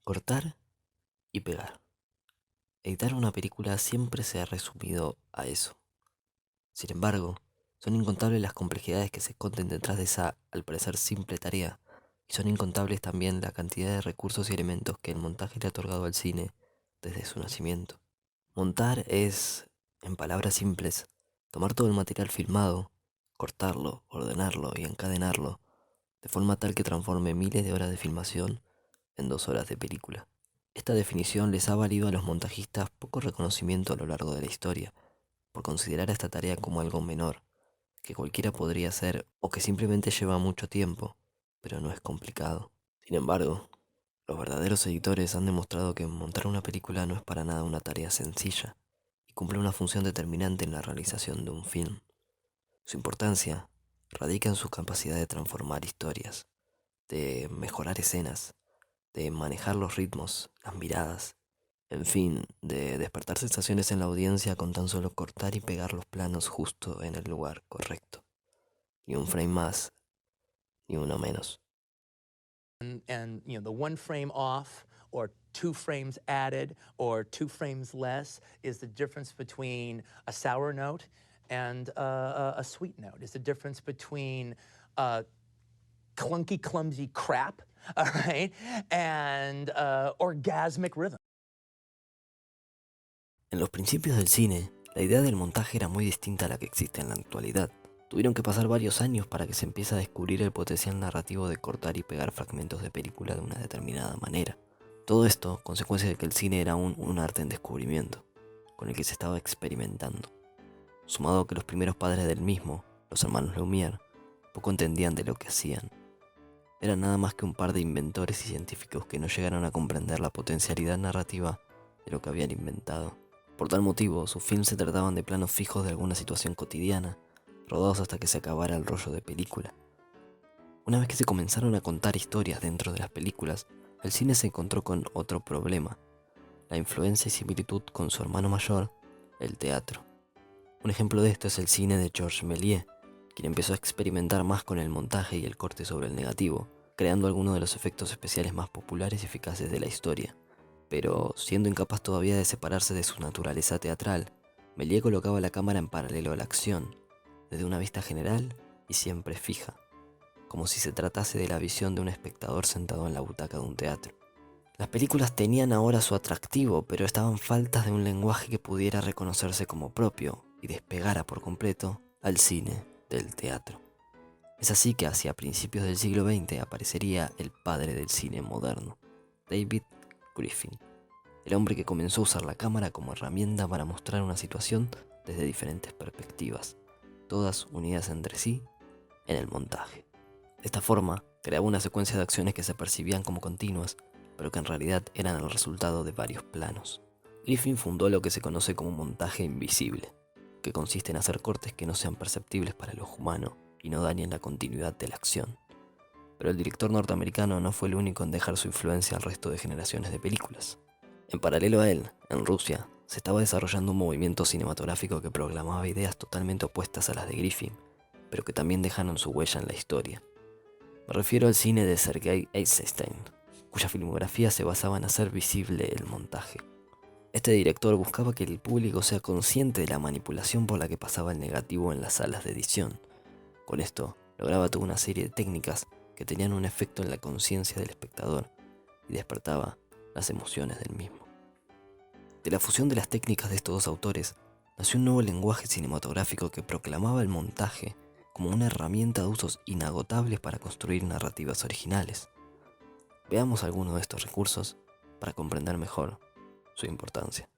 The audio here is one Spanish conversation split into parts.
Cortar y pegar. Editar una película siempre se ha resumido a eso. Sin embargo, son incontables las complejidades que se esconden detrás de esa, al parecer, simple tarea, y son incontables también la cantidad de recursos y elementos que el montaje le ha otorgado al cine desde su nacimiento. Montar es, en palabras simples, tomar todo el material filmado, cortarlo, ordenarlo y encadenarlo, de forma tal que transforme miles de horas de filmación en 2 horas de película. Esta definición les ha valido a los montajistas poco reconocimiento a lo largo de la historia, por considerar esta tarea como algo menor, que cualquiera podría hacer o que simplemente lleva mucho tiempo, pero no es complicado. Sin embargo, los verdaderos editores han demostrado que montar una película no es para nada una tarea sencilla y cumple una función determinante en la realización de un film. Su importancia radica en su capacidad de transformar historias, de mejorar escenas, de manejar los ritmos, las miradas, en fin, de despertar sensaciones en la audiencia con tan solo cortar y pegar los planos justo en el lugar correcto. Ni un frame más, ni uno menos. And the one frame off or 2 frames added or 2 frames less is the difference between a sour note and a sweet note. It's the difference between clunky, clumsy crap, all right, and orgasmic rhythm. En los principios del cine, la idea del montaje era muy distinta a la que existe en la actualidad. Tuvieron que pasar varios años para que se empiece a descubrir el potencial narrativo de cortar y pegar fragmentos de película de una determinada manera. Todo esto, consecuencia de que el cine era aún un arte en descubrimiento, con el que se estaba experimentando. Sumado a que los primeros padres del mismo, los hermanos Lumière, poco entendían de lo que hacían. Eran nada más que un par de inventores y científicos que no llegaron a comprender la potencialidad narrativa de lo que habían inventado. Por tal motivo, sus films se trataban de planos fijos de alguna situación cotidiana, rodados hasta que se acabara el rollo de película. Una vez que se comenzaron a contar historias dentro de las películas, el cine se encontró con otro problema: la influencia y similitud con su hermano mayor, el teatro. Un ejemplo de esto es el cine de Georges Méliès, quien empezó a experimentar más con el montaje y el corte sobre el negativo, creando algunos de los efectos especiales más populares y eficaces de la historia. Pero, siendo incapaz todavía de separarse de su naturaleza teatral, Méliès colocaba la cámara en paralelo a la acción, desde una vista general y siempre fija, como si se tratase de la visión de un espectador sentado en la butaca de un teatro. Las películas tenían ahora su atractivo, pero estaban faltas de un lenguaje que pudiera reconocerse como propio y despegara por completo al cine del teatro. Es así que hacia principios del siglo XX aparecería el padre del cine moderno, David Griffin, el hombre que comenzó a usar la cámara como herramienta para mostrar una situación desde diferentes perspectivas, todas unidas entre sí en el montaje. De esta forma, creaba una secuencia de acciones que se percibían como continuas, pero que en realidad eran el resultado de varios planos. Griffin fundó lo que se conoce como montaje invisible, que consiste en hacer cortes que no sean perceptibles para el ojo humano y no dañen la continuidad de la acción. Pero el director norteamericano no fue el único en dejar su influencia al resto de generaciones de películas. En paralelo a él, en Rusia, se estaba desarrollando un movimiento cinematográfico que proclamaba ideas totalmente opuestas a las de Griffin, pero que también dejaron su huella en la historia. Me refiero al cine de Sergei Eisenstein, cuya filmografía se basaba en hacer visible el montaje. Este director buscaba que el público sea consciente de la manipulación por la que pasaba el negativo en las salas de edición. Con esto, lograba toda una serie de técnicas que tenían un efecto en la conciencia del espectador y despertaba las emociones del mismo. De la fusión de las técnicas de estos dos autores, nació un nuevo lenguaje cinematográfico que proclamaba el montaje como una herramienta de usos inagotables para construir narrativas originales. Veamos algunos de estos recursos para comprender mejor su importancia.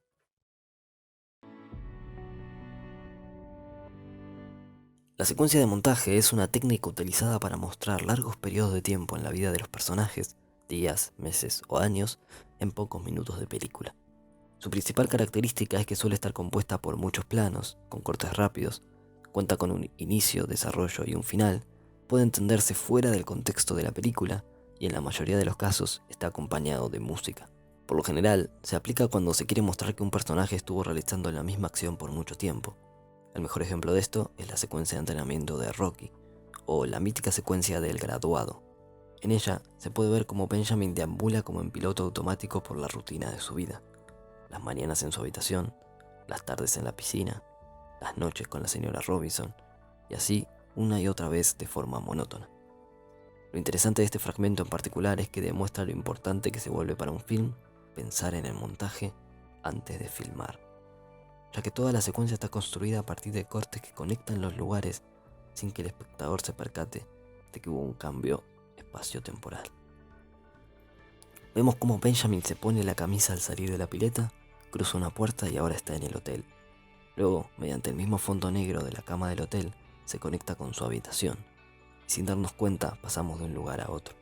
La secuencia de montaje es una técnica utilizada para mostrar largos periodos de tiempo en la vida de los personajes, días, meses o años, en pocos minutos de película. Su principal característica es que suele estar compuesta por muchos planos, con cortes rápidos, cuenta con un inicio, desarrollo y un final, puede entenderse fuera del contexto de la película y en la mayoría de los casos está acompañado de música. Por lo general, se aplica cuando se quiere mostrar que un personaje estuvo realizando la misma acción por mucho tiempo. El mejor ejemplo de esto es la secuencia de entrenamiento de Rocky, o la mítica secuencia del graduado. En ella se puede ver cómo Benjamin deambula como en piloto automático por la rutina de su vida. Las mañanas en su habitación, las tardes en la piscina, las noches con la señora Robinson, y así una y otra vez de forma monótona. Lo interesante de este fragmento en particular es que demuestra lo importante que se vuelve para un film pensar en el montaje antes de filmar, ya que toda la secuencia está construida a partir de cortes que conectan los lugares sin que el espectador se percate de que hubo un cambio espacio-temporal. Vemos cómo Benjamin se pone la camisa al salir de la pileta, cruza una puerta y ahora está en el hotel. Luego, mediante el mismo fondo negro de la cama del hotel, se conecta con su habitación. Y sin darnos cuenta, pasamos de un lugar a otro.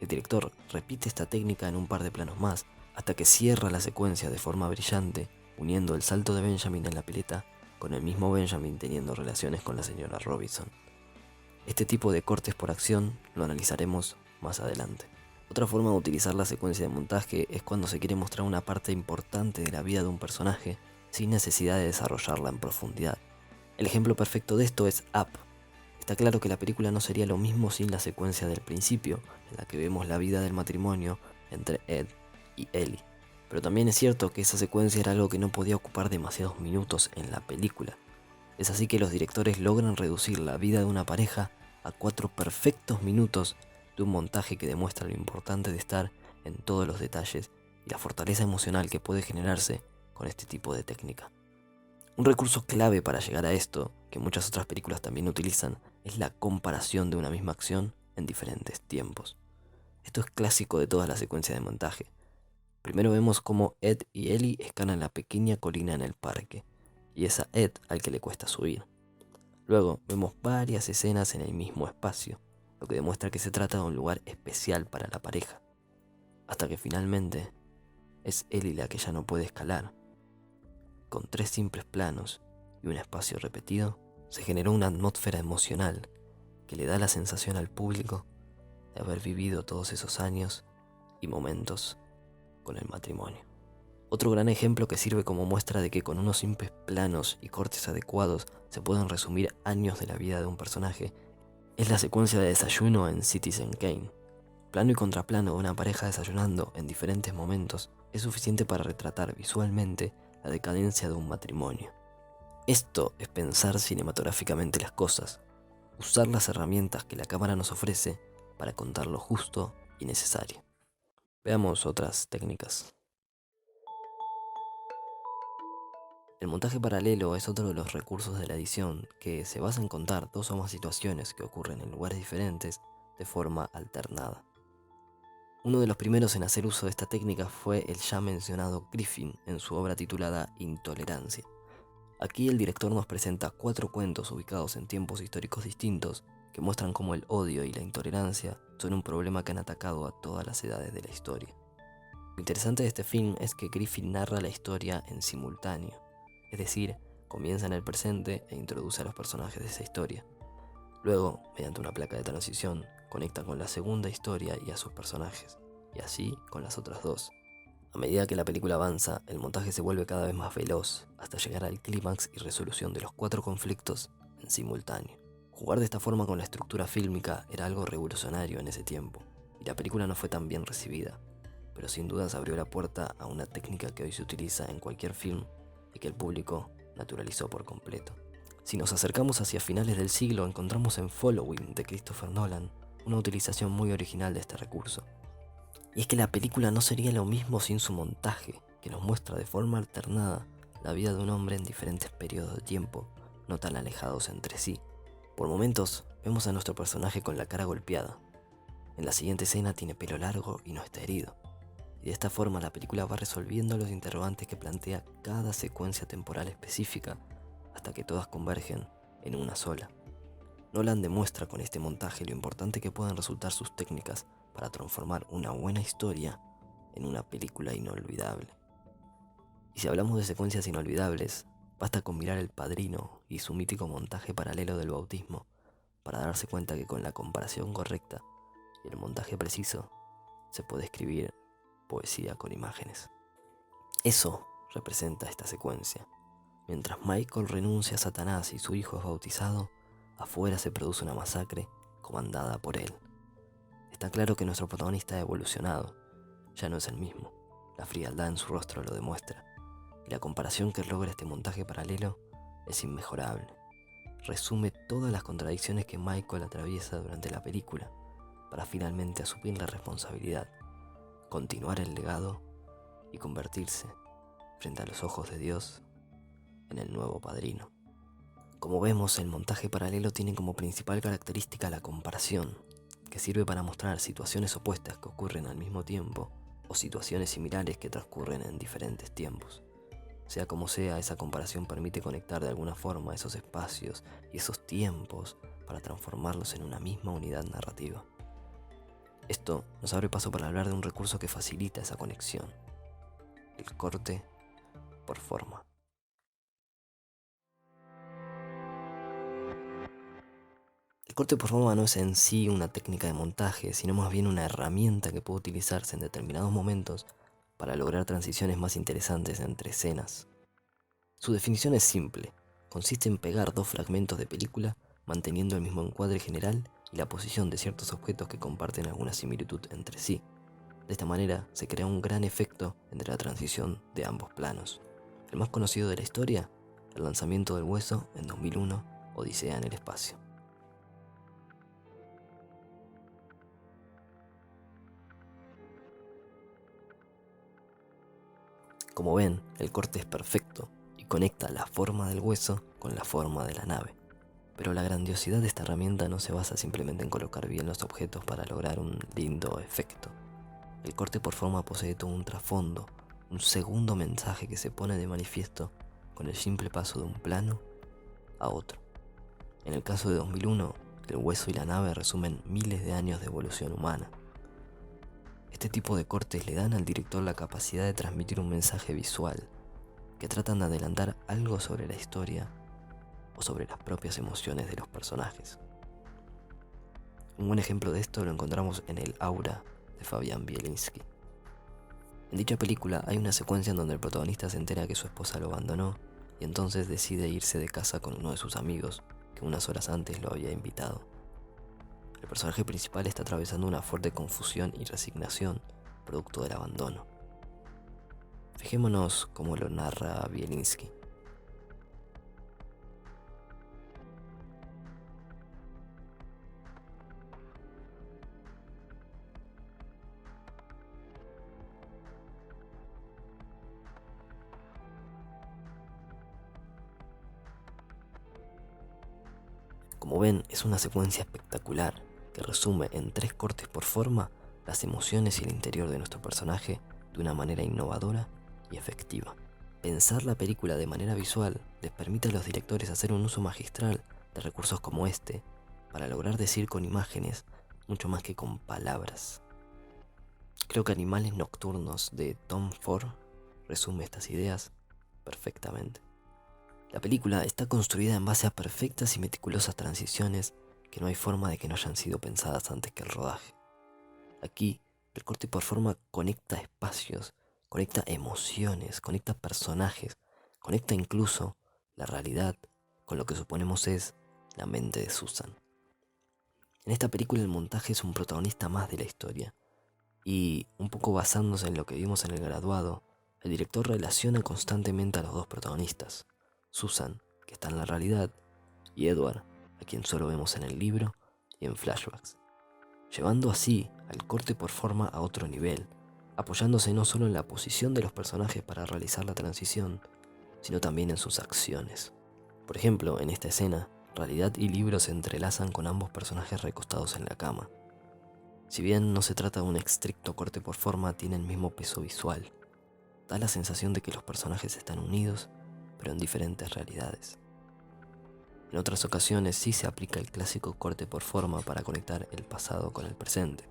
El director repite esta técnica en un par de planos más, hasta que cierra la secuencia de forma brillante, uniendo el salto de Benjamin en la pileta con el mismo Benjamin teniendo relaciones con la señora Robinson. Este tipo de cortes por acción lo analizaremos más adelante. Otra forma de utilizar la secuencia de montaje es cuando se quiere mostrar una parte importante de la vida de un personaje sin necesidad de desarrollarla en profundidad. El ejemplo perfecto de esto es Up. Está claro que la película no sería lo mismo sin la secuencia del principio, en la que vemos la vida del matrimonio entre Ed y Ellie. Pero también es cierto que esa secuencia era algo que no podía ocupar demasiados minutos en la película. Es así que los directores logran reducir la vida de una pareja a 4 perfectos minutos de un montaje que demuestra lo importante de estar en todos los detalles y la fortaleza emocional que puede generarse con este tipo de técnica. Un recurso clave para llegar a esto, que muchas otras películas también utilizan, es la comparación de una misma acción en diferentes tiempos. Esto es clásico de todas las secuencias de montaje. Primero vemos cómo Ed y Ellie escalan la pequeña colina en el parque, y es a Ed al que le cuesta subir. Luego vemos varias escenas en el mismo espacio, lo que demuestra que se trata de un lugar especial para la pareja, hasta que finalmente es Ellie la que ya no puede escalar. Con 3 simples planos y un espacio repetido, se generó una atmósfera emocional que le da la sensación al público de haber vivido todos esos años y momentos con el matrimonio. Otro gran ejemplo que sirve como muestra de que con unos simples planos y cortes adecuados se pueden resumir años de la vida de un personaje es la secuencia de desayuno en Citizen Kane. Plano y contraplano de una pareja desayunando en diferentes momentos es suficiente para retratar visualmente la decadencia de un matrimonio. Esto es pensar cinematográficamente las cosas, usar las herramientas que la cámara nos ofrece para contar lo justo y necesario. Veamos otras técnicas. El montaje paralelo es otro de los recursos de la edición que se basa en contar 2 o más situaciones que ocurren en lugares diferentes de forma alternada. Uno de los primeros en hacer uso de esta técnica fue el ya mencionado Griffin en su obra titulada Intolerancia. Aquí el director nos presenta 4 cuentos ubicados en tiempos históricos distintos que muestran cómo el odio y la intolerancia son un problema que han atacado a todas las edades de la historia. Lo interesante de este film es que Griffin narra la historia en simultáneo, es decir, comienza en el presente e introduce a los personajes de esa historia. Luego, mediante una placa de transición, conecta con la segunda historia y a sus personajes, y así con las otras 2. A medida que la película avanza, el montaje se vuelve cada vez más veloz, hasta llegar al clímax y resolución de los 4 conflictos en simultáneo. Jugar de esta forma con la estructura fílmica era algo revolucionario en ese tiempo, y la película no fue tan bien recibida, pero sin dudas abrió la puerta a una técnica que hoy se utiliza en cualquier film y que el público naturalizó por completo. Si nos acercamos hacia finales del siglo, encontramos en Following de Christopher Nolan una utilización muy original de este recurso. Y es que la película no sería lo mismo sin su montaje, que nos muestra de forma alternada la vida de un hombre en diferentes periodos de tiempo, no tan alejados entre sí. Por momentos, vemos a nuestro personaje con la cara golpeada. En la siguiente escena tiene pelo largo y no está herido. Y de esta forma la película va resolviendo los interrogantes que plantea cada secuencia temporal específica hasta que todas convergen en una sola. Nolan demuestra con este montaje lo importante que pueden resultar sus técnicas para transformar una buena historia en una película inolvidable. Y si hablamos de secuencias inolvidables, basta con mirar El Padrino y su mítico montaje paralelo del bautismo para darse cuenta que con la comparación correcta y el montaje preciso se puede escribir poesía con imágenes. Eso representa esta secuencia. Mientras Michael renuncia a Satanás y su hijo es bautizado, afuera se produce una masacre comandada por él. Está claro que nuestro protagonista ha evolucionado, ya no es el mismo. La frialdad en su rostro lo demuestra, y la comparación que logra este montaje paralelo es inmejorable. Resume todas las contradicciones que Michael atraviesa durante la película, para finalmente asumir la responsabilidad, continuar el legado y convertirse, frente a los ojos de Dios, en el nuevo padrino. Como vemos, el montaje paralelo tiene como principal característica la comparación, que sirve para mostrar situaciones opuestas que ocurren al mismo tiempo o situaciones similares que transcurren en diferentes tiempos. Sea como sea, esa comparación permite conectar de alguna forma esos espacios y esos tiempos para transformarlos en una misma unidad narrativa. Esto nos abre paso para hablar de un recurso que facilita esa conexión: el corte por forma. El corte por forma no es en sí una técnica de montaje, sino más bien una herramienta que puede utilizarse en determinados momentos para lograr transiciones más interesantes entre escenas. Su definición es simple: consiste en pegar dos fragmentos de película manteniendo el mismo encuadre general y la posición de ciertos objetos que comparten alguna similitud entre sí. De esta manera se crea un gran efecto entre la transición de ambos planos. El más conocido de la historia, el lanzamiento del hueso en 2001, Odisea en el espacio. Como ven, el corte es perfecto y conecta la forma del hueso con la forma de la nave. Pero la grandiosidad de esta herramienta no se basa simplemente en colocar bien los objetos para lograr un lindo efecto. El corte por forma posee todo un trasfondo, un segundo mensaje que se pone de manifiesto con el simple paso de un plano a otro. En el caso de 2001, el hueso y la nave resumen miles de años de evolución humana. Este tipo de cortes le dan al director la capacidad de transmitir un mensaje visual, que tratan de adelantar algo sobre la historia o sobre las propias emociones de los personajes. Un buen ejemplo de esto lo encontramos en El Aura de Fabian Bielinski. En dicha película hay una secuencia en donde el protagonista se entera que su esposa lo abandonó y entonces decide irse de casa con uno de sus amigos que unas horas antes lo había invitado. El personaje principal está atravesando una fuerte confusión y resignación producto del abandono. Fijémonos cómo lo narra Bielinski. Como ven, es una secuencia espectacular que resume en 3 cortes por forma las emociones y el interior de nuestro personaje de una manera innovadora y efectiva. Pensar la película de manera visual les permite a los directores hacer un uso magistral de recursos como este para lograr decir con imágenes mucho más que con palabras. Creo que Animales Nocturnos de Tom Ford resume estas ideas perfectamente. La película está construida en base a perfectas y meticulosas transiciones que no hay forma de que no hayan sido pensadas antes que el rodaje. Aquí, el corte por forma conecta espacios, conecta emociones, conecta personajes, conecta incluso la realidad con lo que suponemos es la mente de Susan. En esta película el montaje es un protagonista más de la historia, y un poco basándose en lo que vimos en El Graduado, el director relaciona constantemente a los dos protagonistas: Susan, que está en la realidad, y Edward, a quien solo vemos en el libro y en flashbacks, llevando así al corte por forma a otro nivel, apoyándose no solo en la posición de los personajes para realizar la transición, sino también en sus acciones. Por ejemplo, en esta escena, realidad y libro se entrelazan con ambos personajes recostados en la cama. Si bien no se trata de un estricto corte por forma, tiene el mismo peso visual. Da la sensación de que los personajes están unidos, pero en diferentes realidades. En otras ocasiones sí se aplica el clásico corte por forma para conectar el pasado con el presente.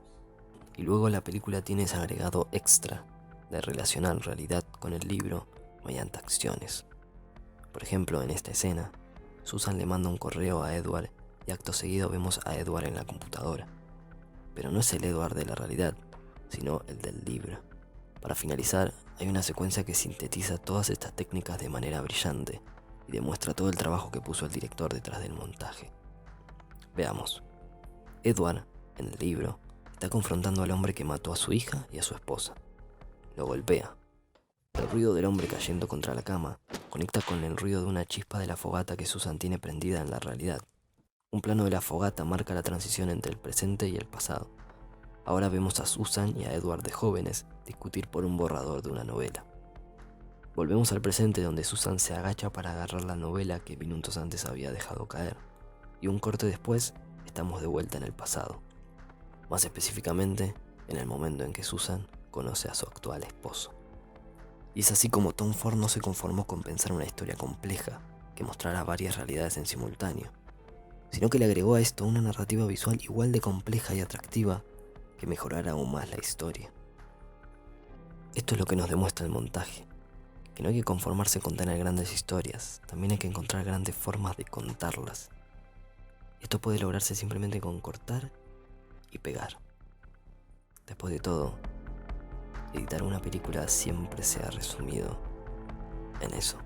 Y luego la película tiene ese agregado extra de relacionar realidad con el libro mediante acciones. Por ejemplo, en esta escena, Susan le manda un correo a Edward y acto seguido vemos a Edward en la computadora. Pero no es el Edward de la realidad, sino el del libro. Para finalizar, hay una secuencia que sintetiza todas estas técnicas de manera brillante y demuestra todo el trabajo que puso el director detrás del montaje. Veamos. Edward, en el libro, Está confrontando al hombre que mató a su hija y a su esposa. Lo golpea. El ruido del hombre cayendo contra la cama conecta con el ruido de una chispa de la fogata que Susan tiene prendida en la realidad. Un plano de la fogata marca la transición entre el presente y el pasado. Ahora vemos a Susan y a Edward de jóvenes discutir por un borrador de una novela. Volvemos al presente donde Susan se agacha para agarrar la novela que minutos antes había dejado caer. Y un corte después, estamos de vuelta en el pasado. Más específicamente, en el momento en que Susan conoce a su actual esposo. Y es así como Tom Ford no se conformó con pensar una historia compleja que mostrara varias realidades en simultáneo, sino que le agregó a esto una narrativa visual igual de compleja y atractiva que mejorara aún más la historia. Esto es lo que nos demuestra el montaje, que no hay que conformarse con tener grandes historias, también hay que encontrar grandes formas de contarlas. Esto puede lograrse simplemente con cortar y pegar. Después de todo, editar una película siempre se ha resumido en eso.